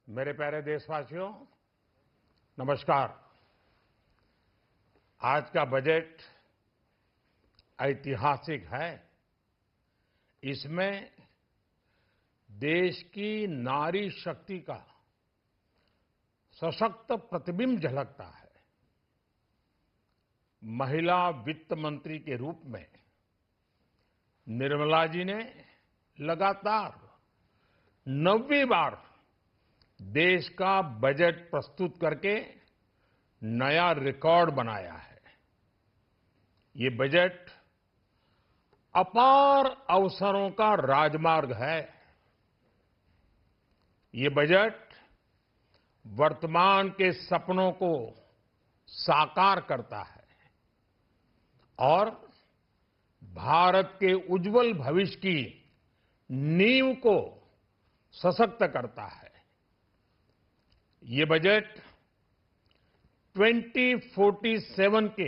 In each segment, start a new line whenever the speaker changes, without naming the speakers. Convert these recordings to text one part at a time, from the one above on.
मेरे प्यारे देशवासियों, नमस्कार। आज का बजट ऐतिहासिक है। इसमें देश की नारी शक्ति का सशक्त प्रतिबिंब झलकता है। महिला वित्त मंत्री के रूप में निर्मला जी ने लगातार 9वीं बार देश का बजट प्रस्तुत करके नया रिकॉर्ड बनाया है। ये बजट अपार अवसरों का राजमार्ग है। ये बजट वर्तमान के सपनों को साकार करता है और भारत के उज्जवल भविष्य की नींव को सशक्त करता है। ये बजट 2047 के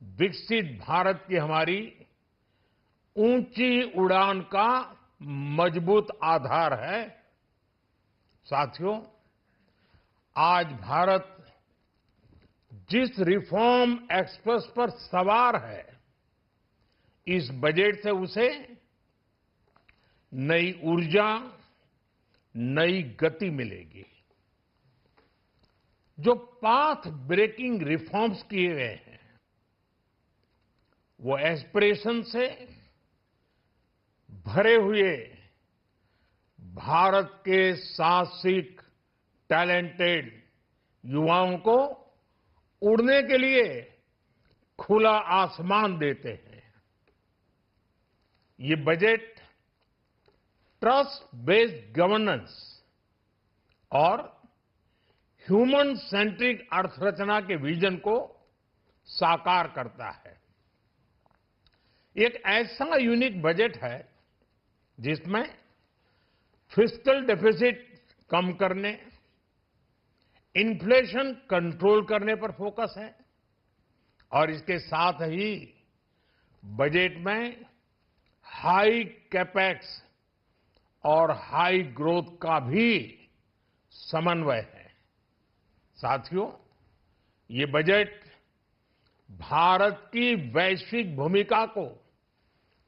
विकसित भारत की हमारी ऊंची उड़ान का मजबूत आधार है। साथियों, आज भारत जिस रिफॉर्म एक्सप्रेस पर सवार है, इस बजट से उसे नई ऊर्जा, नई गति मिलेगी। जो पाथ ब्रेकिंग रिफॉर्म्स किए गए हैं, वो एस्पिरेशन से भरे हुए भारत के साहसिक, टैलेंटेड युवाओं को उड़ने के लिए खुला आसमान देते हैं। ये बजट ट्रस्ट बेस्ड गवर्नेंस और ह्यूमन सेंट्रिक अर्थरचना के विजन को साकार करता है। एक ऐसा यूनिक बजट है जिसमें फिस्कल डेफिसिट कम करने, इन्फ्लेशन कंट्रोल करने पर फोकस है और इसके साथ ही बजट में हाई कैपेक्स और हाई ग्रोथ का भी समन्वय है। साथियों, ये बजट भारत की वैश्विक भूमिका को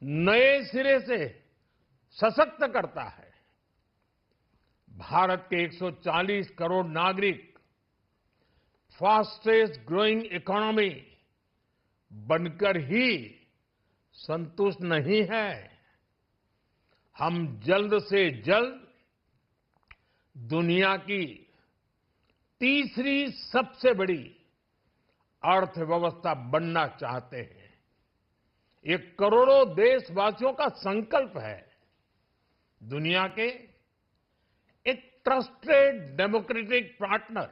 नए सिरे से सशक्त करता है। भारत के 140 करोड़ नागरिक फास्टेस्ट ग्रोइंग इकोनॉमी बनकर ही संतुष्ट नहीं है। हम जल्द से जल्द दुनिया की तीसरी सबसे बड़ी अर्थव्यवस्था बनना चाहते हैं। ये करोड़ों देशवासियों का संकल्प है। दुनिया के एक ट्रस्टेड डेमोक्रेटिक पार्टनर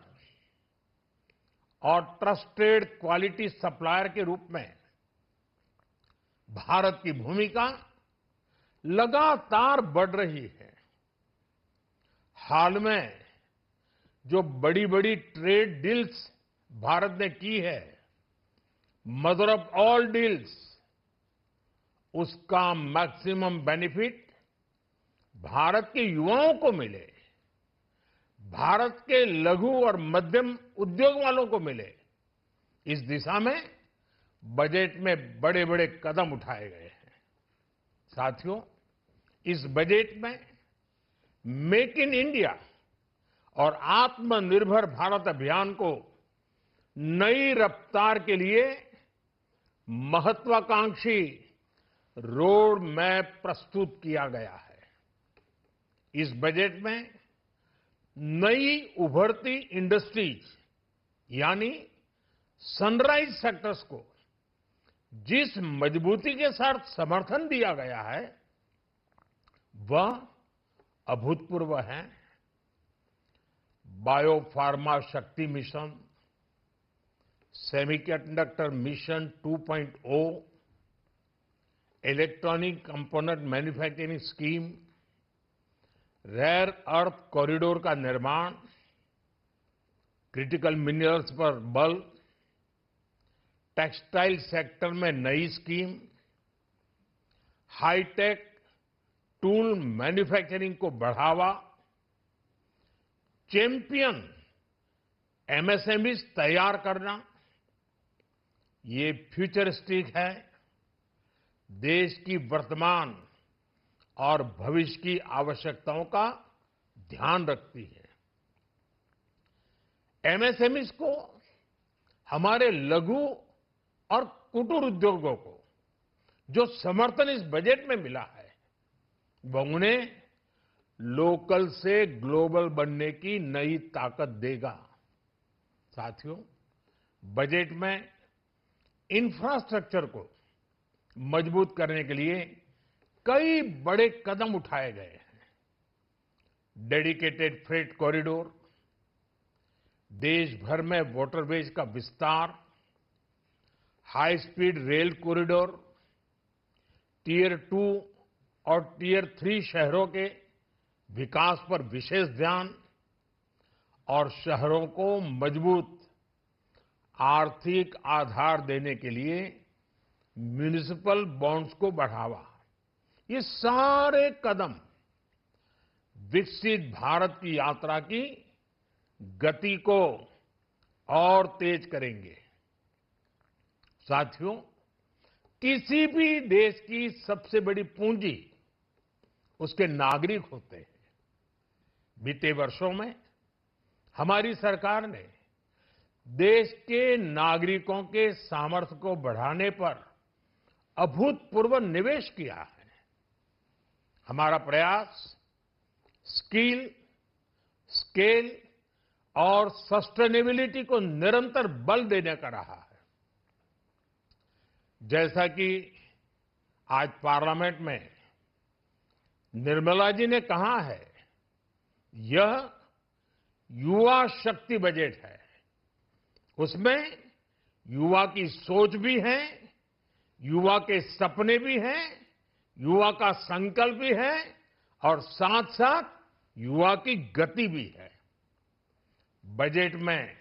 और ट्रस्टेड क्वालिटी सप्लायर के रूप में भारत की भूमिका लगातार बढ़ रही है। हाल में जो बड़ी बड़ी ट्रेड डील्स भारत ने की है, मदर ऑफ ऑल डील्स, उसका मैक्सिमम बेनिफिट भारत के युवाओं को मिले, भारत के लघु और मध्यम उद्योग वालों को मिले। इस दिशा में बजट में बड़े बड़े कदम उठाए गए हैं। साथियों, इस बजट में मेक इन इंडिया और आत्मनिर्भर भारत अभियान को नई रफ्तार के लिए महत्वाकांक्षी रोड मैप प्रस्तुत किया गया है। इस बजट में नई उभरती इंडस्ट्रीज यानी सनराइज सेक्टर्स को जिस मजबूती के साथ समर्थन दिया गया है, वह अभूतपूर्व है। Bio pharma Shakti mission, semiconductor mission 2.0, electronic component manufacturing scheme, rare earth corridor का निर्माण, क्रिटिकल मिनरल्स पर बल, टेक्सटाइल सेक्टर में नई स्कीम, हाईटेक टूल मैन्युफैक्चरिंग को बढ़ावा, चैंपियन एमएसएमईज तैयार करना, ये फ्यूचरिस्टिक है, देश की वर्तमान और भविष्य की आवश्यकताओं का ध्यान रखती है। एमएसएमईज को, हमारे लघु और कुटीर उद्योगों को जो समर्थन इस बजट में मिला है, वो उन्हें लोकल से ग्लोबल बनने की नई ताकत देगा। साथियों, बजट में इंफ्रास्ट्रक्चर को मजबूत करने के लिए कई बड़े कदम उठाए गए हैं। डेडिकेटेड फ्रेट कॉरिडोर, देश भर में वाटरवेज का विस्तार, high speed rail corridor, tier 2 और टियर 3 शहरों के विकास पर विशेष ध्यान और शहरों को मजबूत आर्थिक आधार देने के लिए म्युनिसिपल बॉन्ड्स को बढ़ावा, ये सारे कदम विकसित भारत की यात्रा की गति को और तेज करेंगे। साथियों, किसी भी देश की सबसे बड़ी पूंजी उसके नागरिक होते हैं। बीते वर्षों में हमारी सरकार ने देश के नागरिकों के सामर्थ्य को बढ़ाने पर अभूतपूर्व निवेश किया है। हमारा प्रयास स्किल, स्केल और सस्टेनेबिलिटी को निरंतर बल देने का रहा है। जैसा कि आज पार्लियामेंट में निर्मला जी ने कहा है, यह युवा शक्ति बजट है। उसमें युवा की सोच भी है, युवा के सपने भी हैं, युवा का संकल्प भी है और साथ साथ युवा की गति भी है। बजट में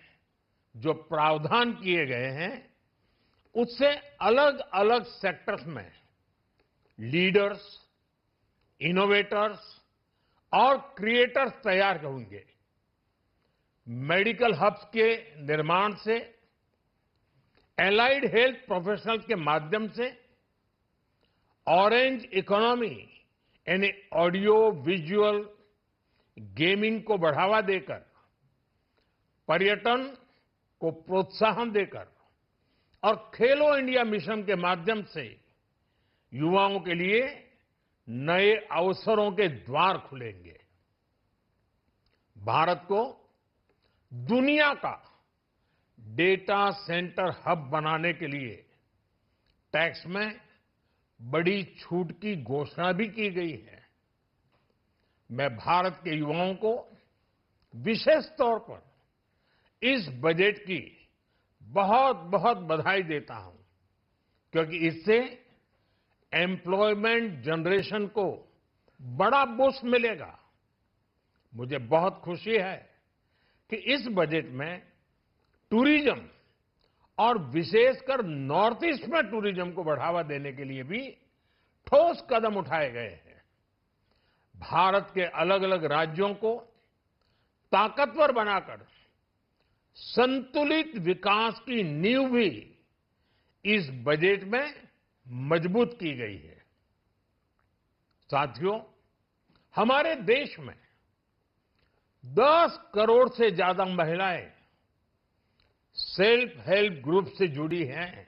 जो प्रावधान किए गए हैं, उससे अलग अलग सेक्टर्स में लीडर्स, इनोवेटर्स और क्रिएटर्स तैयार होंगे। मेडिकल हब्स के निर्माण से, एलाइड हेल्थ प्रोफेशनल्स के माध्यम से, ऑरेंज इकोनॉमी यानी ऑडियो विजुअल गेमिंग को बढ़ावा देकर, पर्यटन को प्रोत्साहन देकर और खेलो इंडिया मिशन के माध्यम से युवाओं के लिए नए अवसरों के द्वार खुलेंगे। भारत को दुनिया का डेटा सेंटर हब बनाने के लिए टैक्स में बड़ी छूट की घोषणा भी की गई है। मैं भारत के युवाओं को विशेष तौर पर इस बजट की बहुत बहुत बधाई देता हूं, क्योंकि इससे एम्प्लॉयमेंट जनरेशन को बड़ा बूस्ट मिलेगा। मुझे बहुत खुशी है कि इस बजट में टूरिज्म और विशेषकर नॉर्थ ईस्ट में टूरिज्म को बढ़ावा देने के लिए भी ठोस कदम उठाए गए हैं। भारत के अलग अलग राज्यों को ताकतवर बनाकर संतुलित विकास की नींव भी इस बजट में मजबूत की गई है। साथियों, हमारे देश में 10 करोड़ से ज्यादा महिलाएं सेल्फ हेल्प ग्रुप से जुड़ी हैं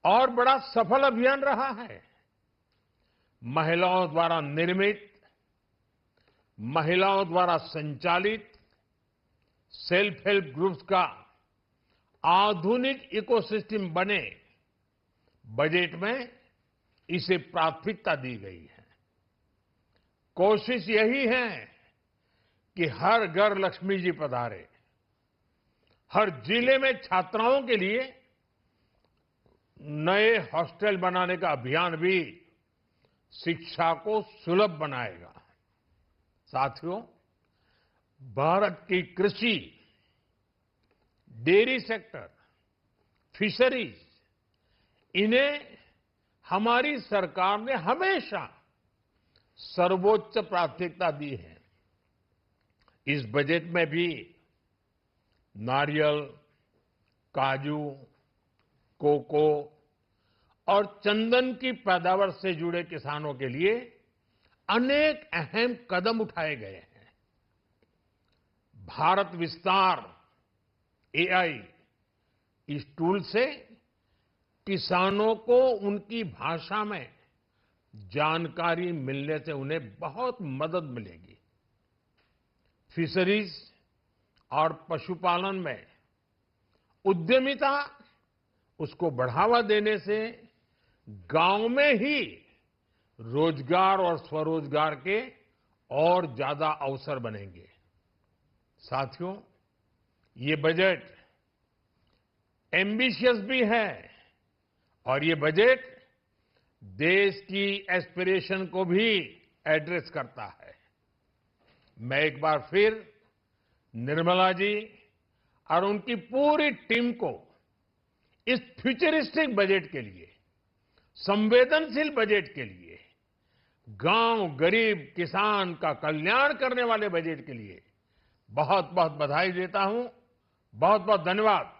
और बड़ा सफल अभियान रहा है। महिलाओं द्वारा निर्मित, महिलाओं द्वारा संचालित सेल्फ हेल्प ग्रुप्स का आधुनिक इकोसिस्टम बने, बजट में इसे प्राथमिकता दी गई है। कोशिश यही है कि हर घर लक्ष्मी जी पधारे। हर जिले में छात्राओं के लिए नए हॉस्टल बनाने का अभियान भी शिक्षा को सुलभ बनाएगा। साथियों, भारत की कृषि, डेयरी सेक्टर, फिशरीज, इन्हें हमारी सरकार ने हमेशा सर्वोच्च प्राथमिकता दी है। इस बजट में भी नारियल, काजू, कोको और चंदन की पैदावार से जुड़े किसानों के लिए अनेक अहम कदम उठाए गए हैं। भारत विस्तार एआई इस टूल से किसानों को उनकी भाषा में जानकारी मिलने से उन्हें बहुत मदद मिलेगी। फिशरीज और पशुपालन में उद्यमिता उसको बढ़ावा देने से गांव में ही रोजगार और स्वरोजगार के और ज्यादा अवसर बनेंगे। साथियों, ये बजट एम्बिशियस भी है और ये बजट देश की एस्पिरेशन को भी एड्रेस करता है। मैं एक बार फिर निर्मला जी और उनकी पूरी टीम को इस फ्यूचरिस्टिक बजट के लिए, संवेदनशील बजट के लिए, गांव, गरीब, किसान का कल्याण करने वाले बजट के लिए बहुत बहुत बधाई देता हूं। बहुत बहुत धन्यवाद।